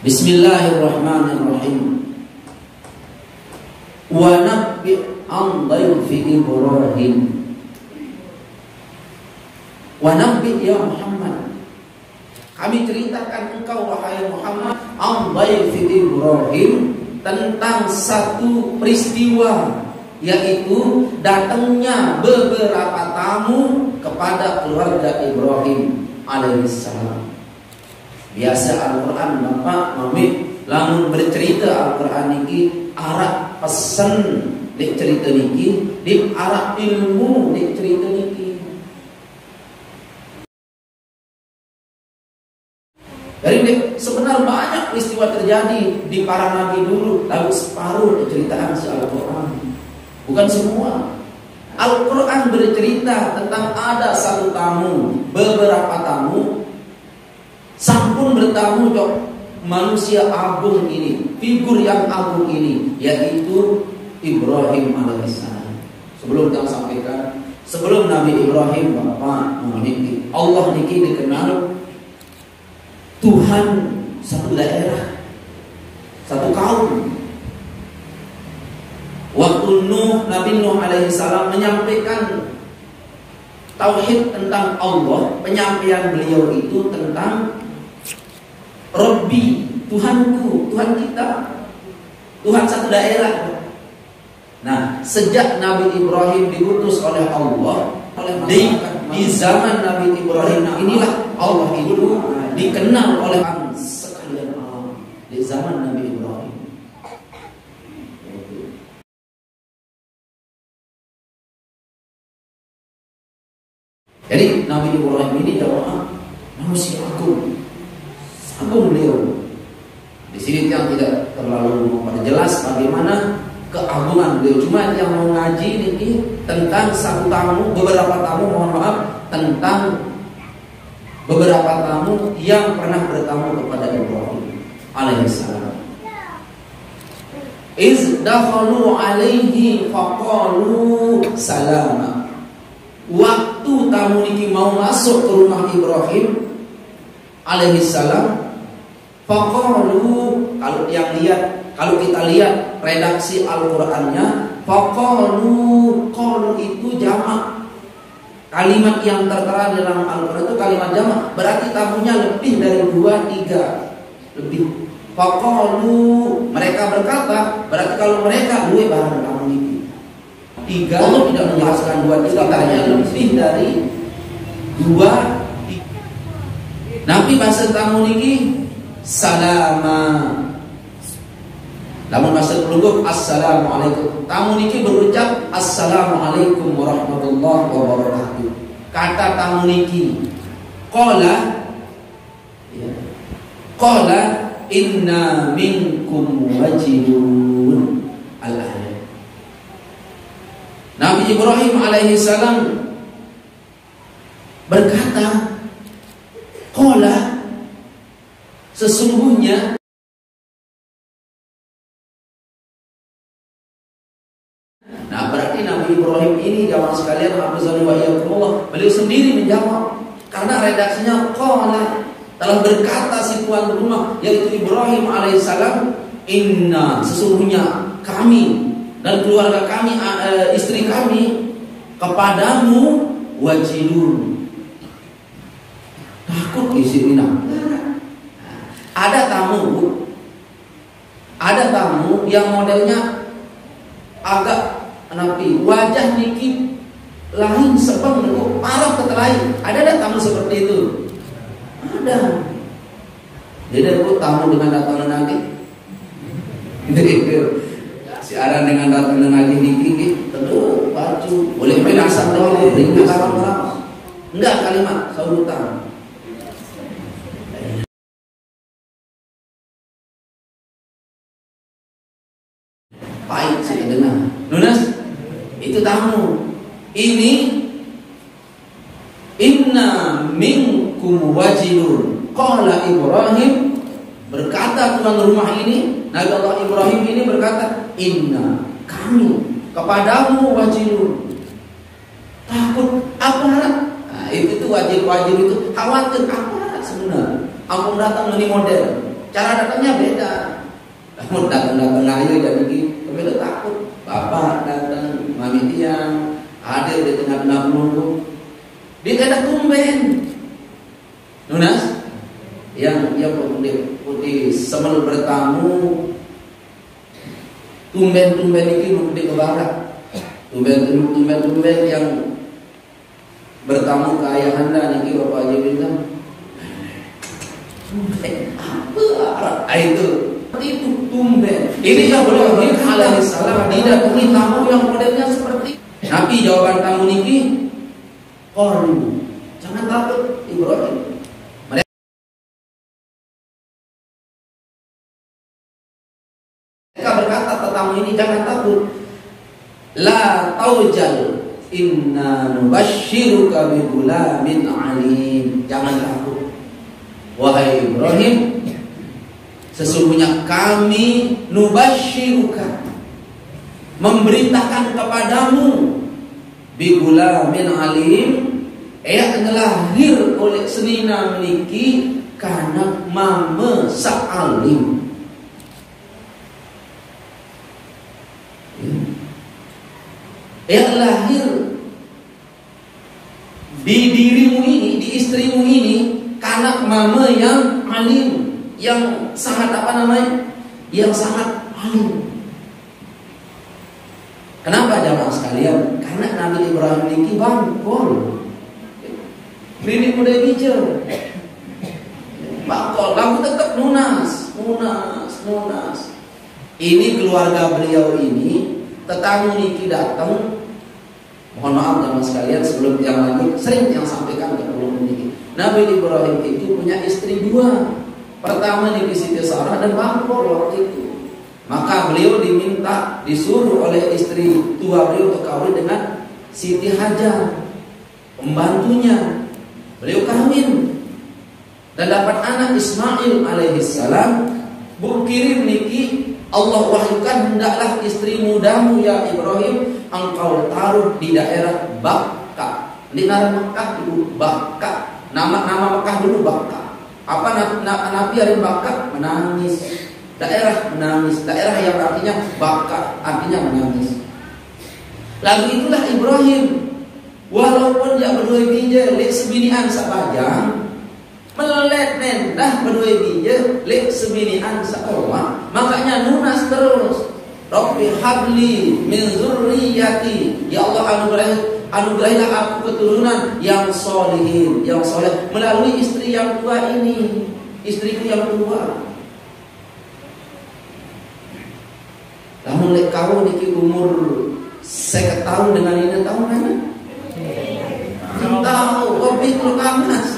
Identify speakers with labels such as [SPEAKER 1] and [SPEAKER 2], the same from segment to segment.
[SPEAKER 1] Bismillahirrahmanirrahim. Wa nabbi' an dhayfi Ibrahim. Wa nabbi' ya Muhammad, kami ceritakan engkau wahai Muhammad, an dhayfi Ibrahim, tentang satu peristiwa, yaitu datangnya beberapa tamu kepada keluarga Ibrahim alaihissalam. Biasa Al-Quran Bapak Mami lamun bercerita Al-Quran niki arah pesan di cerita niki, di arah ilmu di cerita niki. Jadi sebenarnya banyak peristiwa terjadi di para nabi dulu, lalu separuh diceritaan si Al-Quran, bukan semua. Al-Quran bercerita tentang ada satu tamu, beberapa tamu, sampun bertamu dok manusia agung ini, figur yang agung ini, yaitu Ibrahim alaihissalam. Sebelum kita sampaikan, sebelum Nabi Ibrahim Bapak memiliki Allah niki dikenal Tuhan satu daerah, satu kaum. Waktu Nabi Nuh alaihissalam menyampaikan tauhid tentang Allah, penyampaian beliau itu tentang Rabbi, Tuhanku, Tuhan kita, Tuhan satu daerah. Nah, sejak Nabi Ibrahim diutus oleh Allah, di zaman Nabi Ibrahim inilah Allah itu dikenal oleh sekalian alam. Di zaman Nabi Ibrahim. Jadi Nabi Ibrahim ini adalah manusia agung, agung beliau. Di sini yang tidak terlalu memperjelas bagaimana keagungan beliau. Cuma yang mau ngaji ini tentang satu tamu, beberapa tamu, mohon maaf, tentang beberapa tamu yang pernah bertamu kepada Ibrahim alaihissalam. Iz dakhalu alaihi faqalu salama. Waktu tamu niki mau masuk ke rumah Ibrahim alaihissalam, faqalu, kalau kita lihat redaksi Al-Qur'annya, faqalu, qalu itu jamak. Kalimat yang tertera dalam Al-Qur'an itu kalimat jamak, berarti tamunya lebih dari 2, 3 lebih. Faqalu, mereka berkata, berarti kalau mereka dua barang tamu niki 3, Allah tidak menjelaskan 2, 3, hanya lebih dari 2, 3. Nabi bahasa tamu niki salama. Namun bahasa pelunggup assalamualaikum. Tamu niki berucap assalamualaikum warahmatullahi wabarakatuh. Kata tamu niki qala, ya, qala inna minkum wajilun. Al-ayat. Nabi Ibrahim alaihissalam berkata, qala, sesungguhnya. Nah, berarti Nabi Ibrahim ini jamaah sekalian, beliau sendiri menjawab, karena redaksinya qala, telah berkata si tuan rumah yaitu Ibrahim alaihissalam, inna, sesungguhnya kami dan keluarga kami, istri kami, kepadamu wajilun, takut isi ini. Ada tamu yang modelnya agak nabi, wajah niki lain sebab menurut parah ketelain. Ada tamu seperti itu? Ada. Jadi aku tamu dengan datang nanti. Siaran dengan datang dengan niki tentu baju boleh penasan dulu, ringkas orang. Enggak kalimat saudutan. Pahit saya dengar. Nunas, itu tamu. Ini inna minkum wajilun. Qala Ibrahim, berkata tuan rumah ini, Nabi Allah Ibrahim ini berkata, inna, kami kepadamu wajilun, takut aparat. Nah, itu wajil itu khawatir aparat sebenarnya. Aku datang ini model cara datangnya beda. Namun datang-datang ayo jadi gitu, tapi udah takut. Bapak datang, mami tiang hadir di tengah-tengah penunggu. Dia tidak tumben. Nunas, yang putih semel bertamu. Tumben ini putih ke barat. Tumben yang bertamu ke ayah anda niki Bapak Haji bilang, apa itu? Itu tumben. Ini yang Ibrahim alaihissalam tidak punya tamu yang modelnya seperti Nabi. Jawaban tamu niki, jangan takut Ibrahim. Mereka berkata tetamu ini, jangan takut. La taujal, inna nubashiruka bi gulamin alim. Jangan takut, wahai Ibrahim, sesungguhnya kami nubashiruka, memberitakan kepadamu, bi gulamin alim, lahir oleh senina niki kana mame sa'alim. Lahir di dirimu ini, di istrimu ini, karena mama yang alim, yang sangat yang sangat alim. Kenapa jamaah sekalian? Karena Nabi Ibrahim niki bangkol, ini muda bijak, bangkol, kamu tetap nunas. Ini keluarga beliau ini, tetamu niki datang. Mohon maaf jamaah sekalian, sebelum yang lanjut, sering yang sampaikan ke ulun niki. Nabi Ibrahim itu punya istri dua. Pertama niki Siti Sarah dan bangkol waktu itu. Maka beliau disuruh oleh istri tua beliau untuk kawin dengan Siti Hajar, pembantunya. Beliau kawin dan dapat anak Ismail alaihissalam. Kirim niki Allah wahyukan, hendaklah istri mudamu ya Ibrahim engkau taruh di daerah Bakka. Di Makkah dulu Bakka. Nama Makkah dulu Bakka. Apa Nabi hari Bakka? Menangis. Daerah menangis. Daerah yang artinya Bakka, artinya menangis. Lalu itulah Ibrahim, walaupun dia berdua biji lek sebinian sabajang, melet nendah berdua biji lek sebinian saoma, makanya nunas terus. Rabbi habli min zurriyati, ya Allah anugerahilah aku keturunan yang solihin, yang soleh melalui istri yang tua ini, istriku yang tua. Namun lek kau niki umur 50 tahun dengan ini tahun mana? Tahu, kopi itu kamas.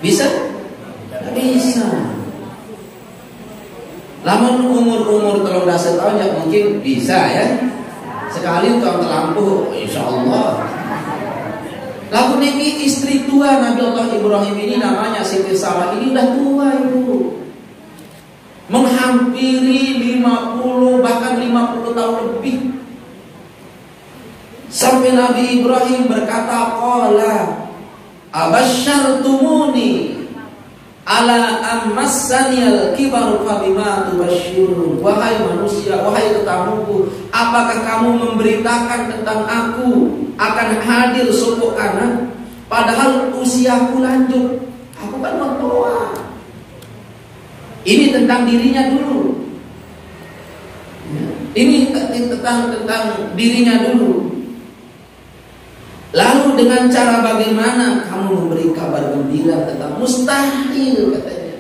[SPEAKER 1] Bisa? Bisa. Namun umur 13 tahun ya mungkin bisa ya. Sekali tahun terlampau, insya Allah. Lalu niki istri tua Nabi Allah Ibrahim ini namanya Siti Sarah ini udah tua ibu, menghampiri 50 bahkan 50 tahun lebih. Sampai Nabi Ibrahim berkata, qala abasyartumuni ala ammassaniyal kibaru fabima tubasyirun. Wahai manusia, wahai tetamuku, apakah kamu memberitakan tentang aku akan hadir suku anak padahal usiaku lanjut, aku kan tua. Ini tentang dirinya dulu. Ini tentang dirinya dulu. Lalu dengan cara bagaimana kamu memberi kabar gembira tentang mustahil katanya.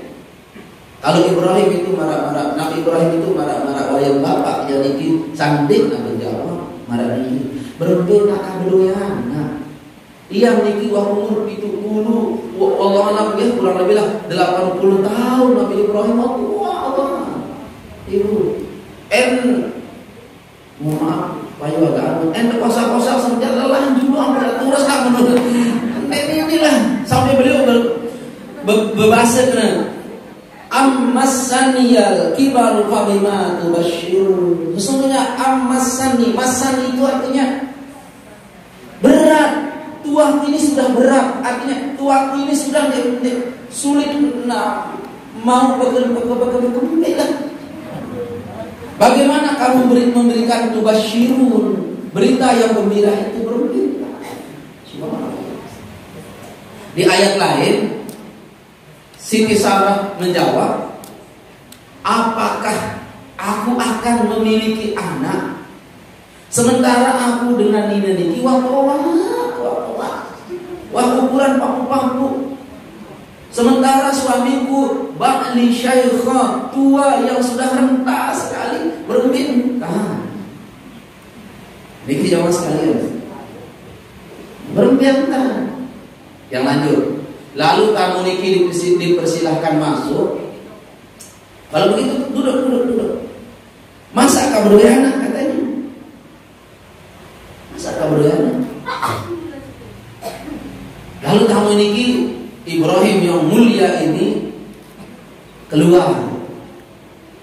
[SPEAKER 1] Kalau Ibrahim itu marah-marah, Nabi Ibrahim itu marah-marah wayang bapak jadi cantik Nabi jawab marah ini berbeda kabedoyana. Ia niki wa umur 70 Allah Nabi kurang lebih lah 80 tahun Nabi Ibrahim Allah. Ibu maaf payu agak kosa-kosa saja lelah juga terus tak menurut inilah sampai beliau berbahasa kena ammassaniyal kibaru fabima tubasyirun. Sesungguhnya masani itu artinya berat. tuaku ini sudah berat, artinya tuaku ini sudah sulit mau bekerja. Bagaimana kamu memberikan tubasyirun, berita yang gembira itu berita. Di ayat lain Siti Sarah menjawab, apakah aku akan memiliki anak sementara aku dengan Nina Niki wah ukuran pampu-pampu, sementara suamiku ba'li syaikha, tua yang sudah renta sekali, berminta. Niki jawab sekalian, berminta. Yang lanjut, lalu tamu Niki dipersilahkan masuk. Kalau begitu duduk. Masa kamu beranak katanya? Masa kamu beranak? Lalu tamu Niki Ibrahim yang mulia ini keluar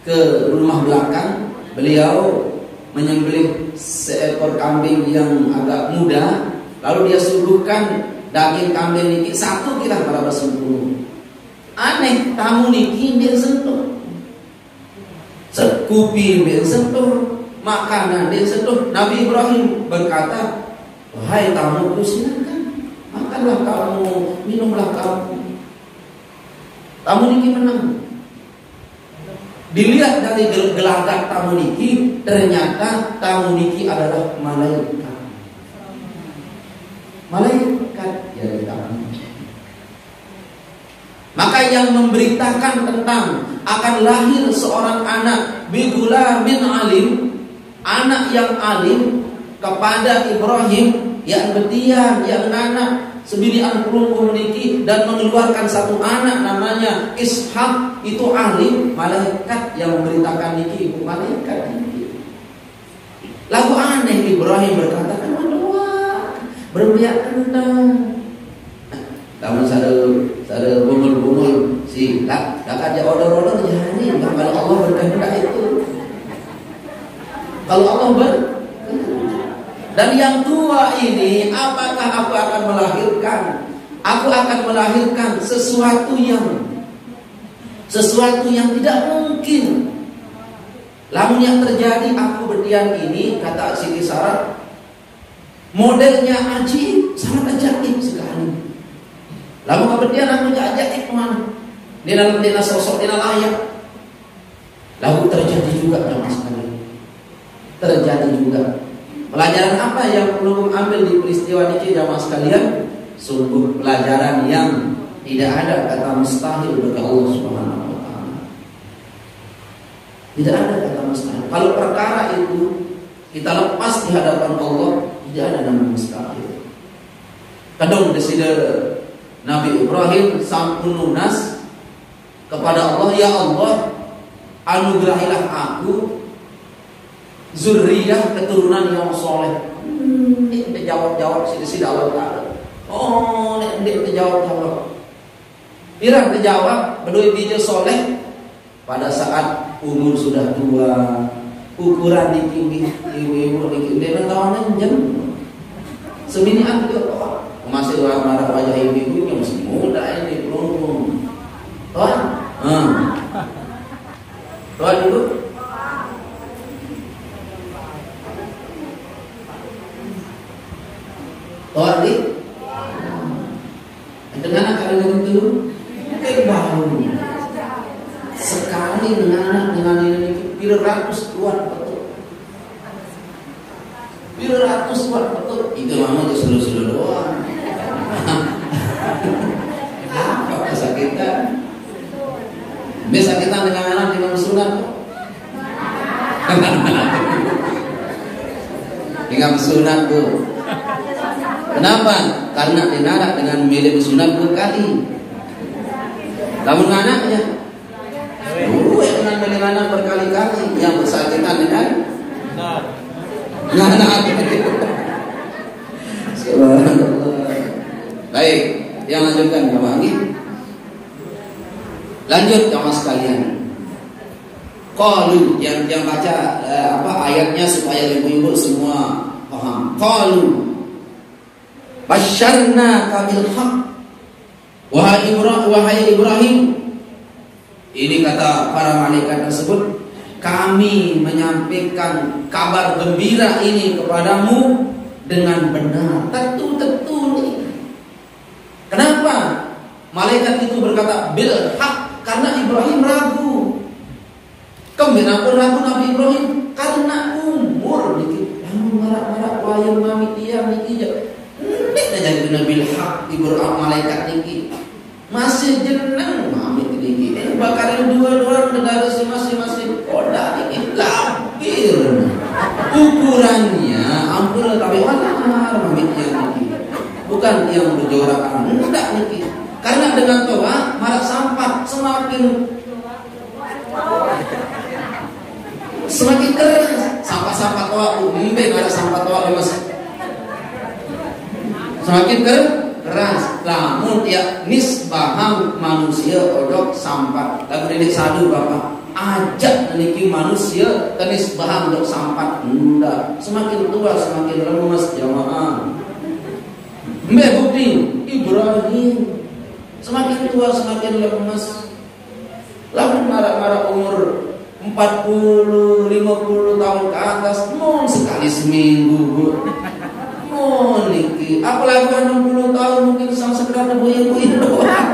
[SPEAKER 1] ke rumah belakang. Beliau menyembelih seekor kambing yang agak muda, lalu dia suguhkan daging kambing Niki satu kira berapa sepuluh. Aneh, tamu Niki dia sentuh, sekupi dia sentuh, makanan dia sentuh. Nabi Ibrahim berkata, wahai tamuku, silakan makanlah kamu, minumlah kamu. Tamu Niki menang. Dilihat dari gelagat tamu Niki, ternyata tamu Niki adalah malaikat. Malaikat ya tamu. Maka yang memberitakan tentang akan lahir seorang anak bigulamin alim, anak yang alim kepada Ibrahim, yang betian, yang anak sebinian pelungkuh Niki, dan mengeluarkan satu anak namanya Ishak, itu alim. Malaikat yang memberitakan Niki, malaikat Niki. Lalu aneh, Ibrahim berkata, berbiak tentang kamu sada bumul si tak aja odor jadi kalau Allah berkehendak itu, kalau Allah dan yang tua ini, apakah aku akan melahirkan? Aku akan melahirkan sesuatu yang tidak mungkin. Lamun yang terjadi aku berdiam ini, kata Siti Sarah, modelnya ajib, sangat ajaib sekali. Lamun kemudian aku ajaib mana? Dina sosok, dina layak. Lalu terjadi juga jamaah sekalian. Terjadi juga. Pelajaran apa yang perlu ambil di peristiwa ini jamaah sekalian? Sungguh pelajaran yang tidak ada kata mustahil bagi Allah Subhanahu wa taala. Tidak ada kata mustahil. Kalau perkara itu kita lepas di hadapan Allah, tidak ada nama mustahil. Kadang desider Nabi Ibrahim sampun lunas kepada Allah, ya Allah, anugerahilah aku zuriyah keturunan yang soleh. Ini jawab sida Allah Ta'ala. Oh, ini terjawab. Pirang terjawab berdua bija soleh pada saat umur sudah tua, ukuran tinggi, ibu-ibu dia tawanan jam seminian dia masih marah wajah ibu-ibunya masih muda ini belum. Tuan, tuan dulu. Tuan di. Dengan anak kalian itu baru sekali dengan ini pira ratus tuan betul. Pira ratus tuan betul. Itu mama itu seluruh doang. Apa kesakitan? Biasa kita dengan anak dengan sunat. Dengan sunat tuh. Kenapa? Karena dinarak dengan milik sunat berkali. Namun anaknya, dengan milik anak berkali-kali yang bersakitan dengan anak. Baik, yang lanjutkan kembali. Lanjut jamaah sekalian. Qalu yang baca ayatnya supaya ibu-ibu semua paham. Qalu Basyarna kabil haq. Wahai Ibrahim, ini kata para malaikat tersebut, kami menyampaikan kabar gembira ini kepadamu dengan benar. Tentu nih. Kenapa malaikat itu berkata bil haq? Karena Ibrahim ragu. Kenapa ragu Nabi Ibrahim? Karena umur dikit. Lamun marak-marak wayang mami tiang niki nek jadi bil haq Ibrahim malaikat niki. Masih jeneng mami niki. Bakar dua-dua negara masing-masing. Koda niki lampir. Ukurannya ampun tapi walar mami tiang niki. Bukan yang berjorakan. Enggak niki. Karena dengan toa marak sampah semakin keras. Sampah-sampah toa umbe ada sampah toa lemes. Semakin keras. Lamun ya nisbaham manusia odok sampah. Lagu dedik sadu bapak. Ajak niki manusia tenis baham odok sampah. Enggak. Semakin tua semakin lemes jamaah. Mbe bukti Ibrahim semakin tua semakin lemes. Lalu marah-marah umur 40, 50 tahun ke atas, mau sekali seminggu, mau niki. Apalagi 60 tahun mungkin sama sekedar boya-boya doang.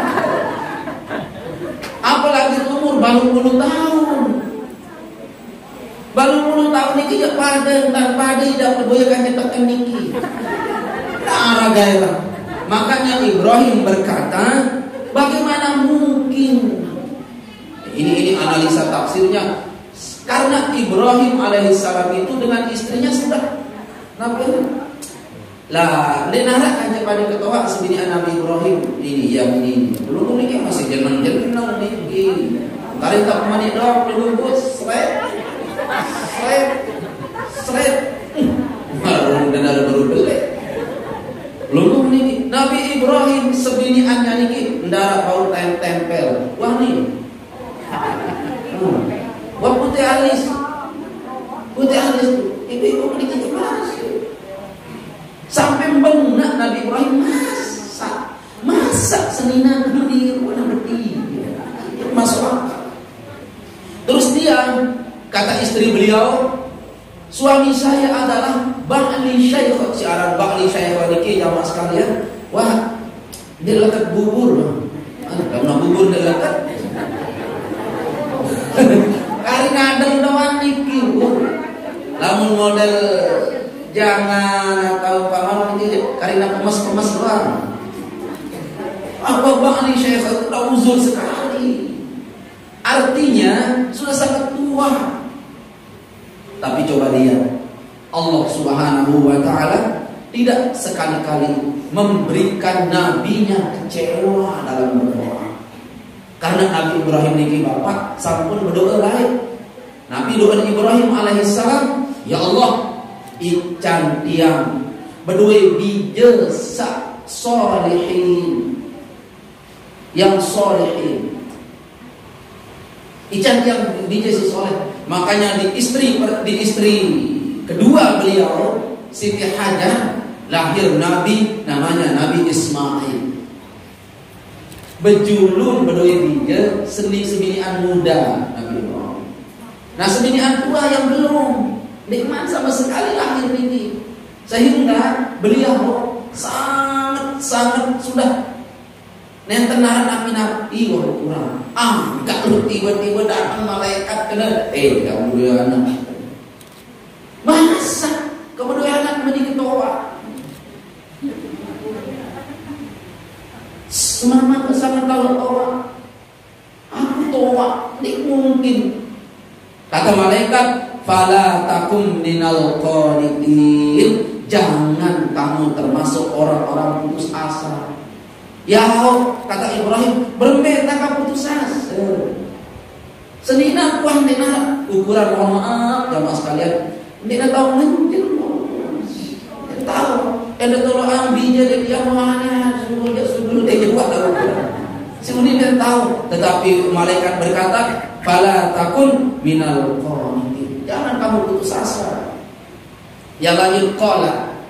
[SPEAKER 1] Apalagi umur baru 10 tahun. Baru 10 tahun niki ya pada tidak boya kan tekan niki. Nah, gairah. Makanya Ibrahim berkata, bagaimana mungkin? Ini analisa tafsirnya. Karena Ibrahim alaihissalam itu dengan istrinya sudah nabi. Lah, denara aja pada ketawa sebini Nabi Ibrahim ini yang ini. Belum ini masih jeneng-jeneng niki. Kali tak mani doang belum bos, seret. Baru dengar baru beli. Belum niki Nabi Ibrahim sebiniannya niki ndara bau tempel. Wah nih. Wah putih alis ibu niki jelas. Sampai benak Nabi Ibrahim masak senina di mana beti. Masuk akal. Terus dia kata istri beliau, suami saya adalah ba'li syaikh. Siaran ba'li syaikh niki jamaah sekalian. Wah, dia lekat bubur. Karena bubur dia lekat. Kari ngadeng doang niki. Lamun model jangan atau paman niki karena kemas-kemas doang. Apa ba'li syaikh itu uzur sekali. Artinya sudah sangat tua. Tapi coba lihat, Allah Subhanahu wa ta'ala tidak sekali-kali memberikan nabinya kecewa dalam berdoa. Karena Nabi Ibrahim niki bapak sampun berdoa lain. Nabi doa Ibrahim alaihissalam, ya Allah, ican tiang berdua bija solehin, yang solehin. Ican tiang bija soleh. Makanya di istri kedua beliau Siti Hajar lahir Nabi namanya Nabi Ismail. Bejulun berdua bija seminian muda Nabi Ibrahim. Nah seminian tua yang belum nikmat sama sekali lahir ini. Sehingga beliau sangat sudah nentenaran nabi-nabi wah kurang. Enggak lu tiba-tiba datang malaikat kena kamu dua anak. Masa kamu dua anak menjadi ketua? Semama kesangan tahu toa. Aku toa, ini mungkin. Kata malaikat, fala takum minal qanitin. Jangan kamu termasuk orang-orang putus asa. Ya kata Ibrahim, bermeta putus asa. Senina kuah nina ukuran mohon maaf jamaah sekalian. Nina tahu mungkin tahu. Ada kalau ambinya dia mana sudah dia buat dalam ukuran. Si Unin tahu, tetapi malaikat berkata, fala takun minal qanitin. Jangan kamu putus asa. Ya lagi qala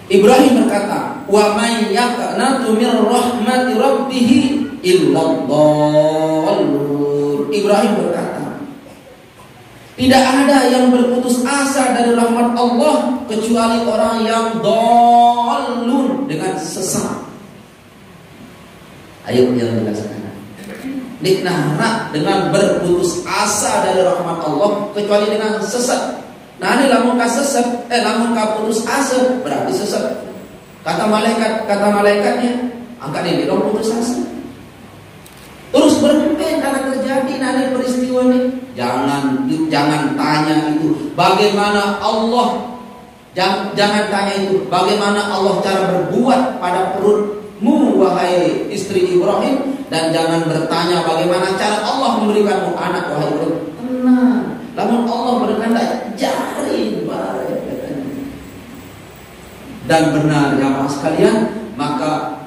[SPEAKER 1] Ibrahim berkata, "Wa may yaqnatu min rahmati rabbih illa dhallun." Ibrahim berkata, tidak ada yang berputus asa dari rahmat Allah kecuali orang yang dhallun, dengan sesat. Ayo yang dirasakan. Niknahna dengan berputus asa dari rahmat Allah kecuali dengan sesat. Nah, ini lamun ka sesat, lamun ka putus asa berarti sesat. Kata malaikatnya, angkat ini dong putus asa. Terus berhenti karena terjadi nanti peristiwa ini. Jangan tanya itu bagaimana Allah. Jangan tanya itu bagaimana Allah cara berbuat pada perutmu wahai istri Ibrahim, dan jangan bertanya bagaimana cara Allah memberikanmu anak wahai Ibrahim. Tenang. Namun Allah berkehendak jari dan benar jamaah sekalian, maka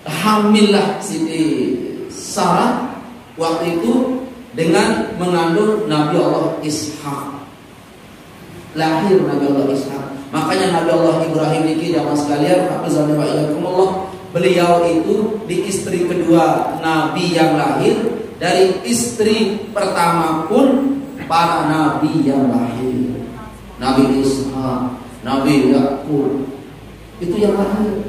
[SPEAKER 1] hamillah Siti Sarah waktu itu dengan mengandung Nabi Allah Ishak. Lahir Nabi Allah Ishak. Makanya Nabi Allah Ibrahim ini jamaah sekalian, hafizallahu wa iyyakumullah, beliau itu di istri kedua Nabi yang lahir. Dari istri pertama pun para nabi yang lahir, Nabi Ishak, Nabi Yakub, itu yang lahir.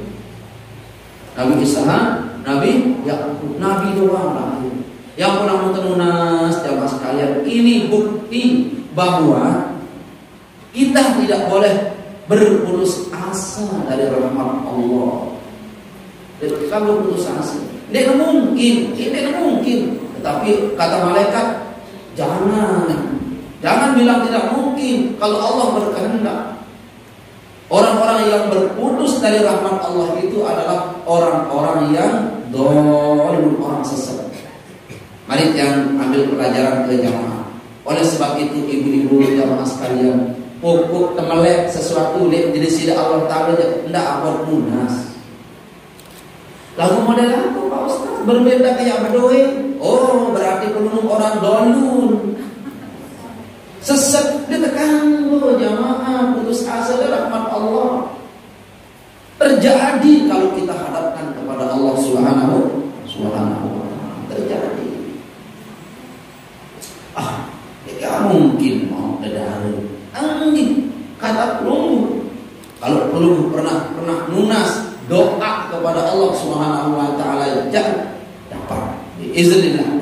[SPEAKER 1] Nabi Ishak, Nabi Yakub, Nabi doang lahir. Yang pernah menunas jamaah sekalian, ini bukti bahwa kita tidak boleh berputus asa dari rahmat Allah. Kalau putus asa, tidak mungkin. Tapi kata malaikat, jangan bilang tidak mungkin kalau Allah berkehendak. Orang-orang yang berputus dari rahmat Allah itu adalah orang-orang yang dhalun, orang sesat. Mari yang ambil pelajaran ke jamaah. Oleh sebab itu ibu-ibu jamaah sekalian, pokok temelek sesuatu jadi sida Allah Ta'ala tidak abad munas. Lagu model apa Pak Ustaz? Berbeda kayak berdoa. Oh, berarti penuh orang dolun. Sesat ditekan lo jamaah, putus asa dari rahmat Allah. Terjadi kalau kita hadapkan kepada Allah Subhanahu wa Ta'ala. Terjadi. Tidak mungkin mau dari angin kata pelunggu. Kalau pelunggu pernah nunas doa kepada Allah Subhanahu wa Ta'ala, jangan dapat izinillah.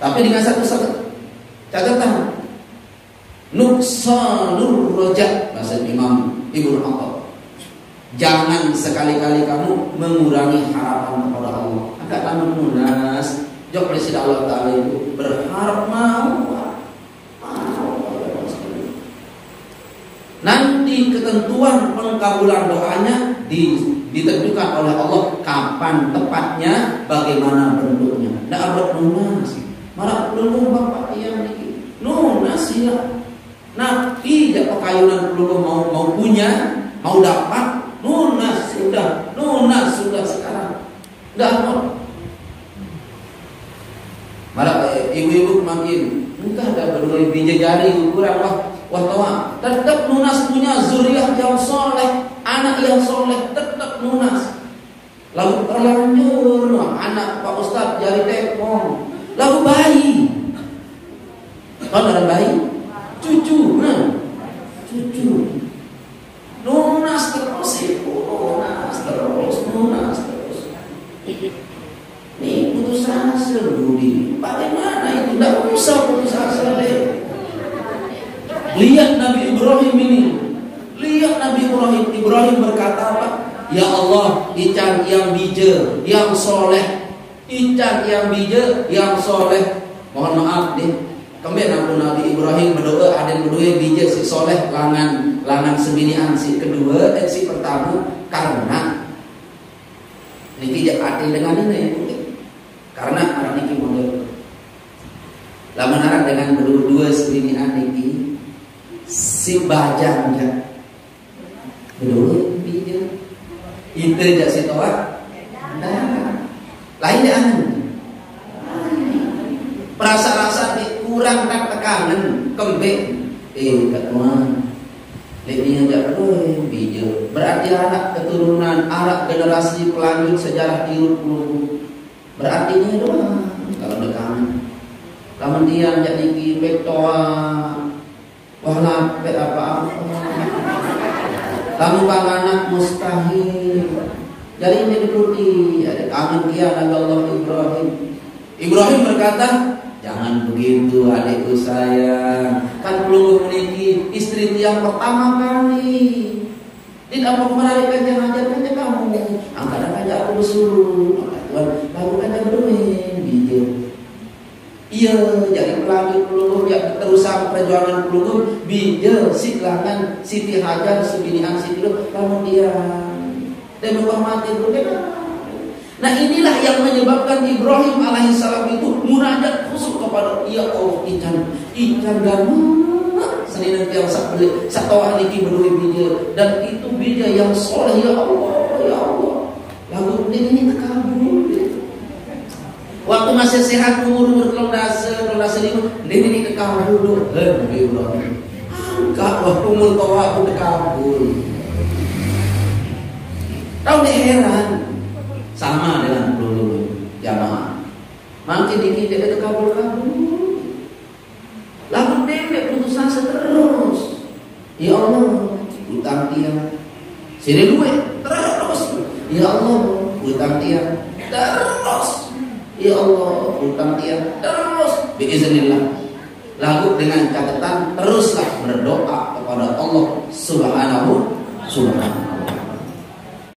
[SPEAKER 1] Tapi dengan satu catatan, nuksanur roja, bahasa Imam Ibnu Athaillah. Jangan sekali-kali kamu mengurangi harapan kepada Allah. Agak kamu munas, jawab presiden Allah Ta'ala itu berharap mau. Nanti ketentuan pengkabulan doanya ditentukan oleh Allah kapan tepatnya, bagaimana bentuknya. Tidak ada nunas. Marah peluru bapak yang ini nunas ya. Nabi jatuh kayunan peluru mau punya, mau dapat nunas sudah sekarang. Tidak mau. Marah ibu-ibu makin entah ada berdua biji jari ukuran wah tetap nunas punya zuriat yang soleh, anak yang soleh tetap nunas. Lalu terlanjur anak Pak Ustadz jari tepong, lalu bayi, kan ada bayi, cucu nunas terus nunas terus. Nih putus asa Budi, bagaimana itu? Tidak usah putus asa deh. Lihat Nabi Ibrahim ini. Lihat Nabi Ibrahim berkata apa? Ya Allah, ican yang bija, yang soleh. Ican yang bija, yang soleh. Mohon maaf deh. Kemudian aku Nabi Ibrahim berdoa, ada yang berdoa bija si soleh, langan sebinian si kedua, si pertama, karena ini tidak adil dengan ini. Karena anak ini model. Lamun anak dengan berdua sebinian ini. Si bajang ya, belum bija, itu jak si toat, lain jangan. Perasa-rasa kurang tak tekanan, kembali teman, lebihnya jatuh bijak. Berarti anak keturunan, anak generasi pelanjut sejarah Tirut Puluh. Berarti ini doang. Kalau dekan, kemudian jadi bektoa, wala apa-apa. Kamu anak mustahil. Jadi ini diikuti. Ada kangen dia Nabi Allah Ibrahim. Ibrahim berkata, jangan begitu adikku sayang. Kan belum memiliki istri yang pertama kali. Tidak mau menarikan yang ajarkannya kamu. Angkat aja aku bersuruh. Tuhan, lakukan yang bermain bijak. Iya, jadi pelanjut pelungguh yang terusan perjuangan pelungguh bijak, siklangan, Siti Hajar, sebinian Siti Lut, kemudian dan menghormati berbeda. Nah inilah yang menyebabkan Ibrahim alaihissalam itu munajat khusus kepada ya Allah ikan gama senin yang satu hari berdua bija dan itu bija yang soleh ya Allah lagu ini terkabul. Waktu masih sehat umur telung dasa lima ini terkabul dulu Ibrahim angkat waktu umur tua aku terkabul. Tahu nih heran sama dengan dulu jamaah makin dikit dia terkabul-kabul lalu dia putusan terus ya Allah utang dia sini duit terus ya Allah utang dia terus ya Allah utang dia terus biiznillah lalu dengan catatan teruslah berdoa kepada Allah subhanahu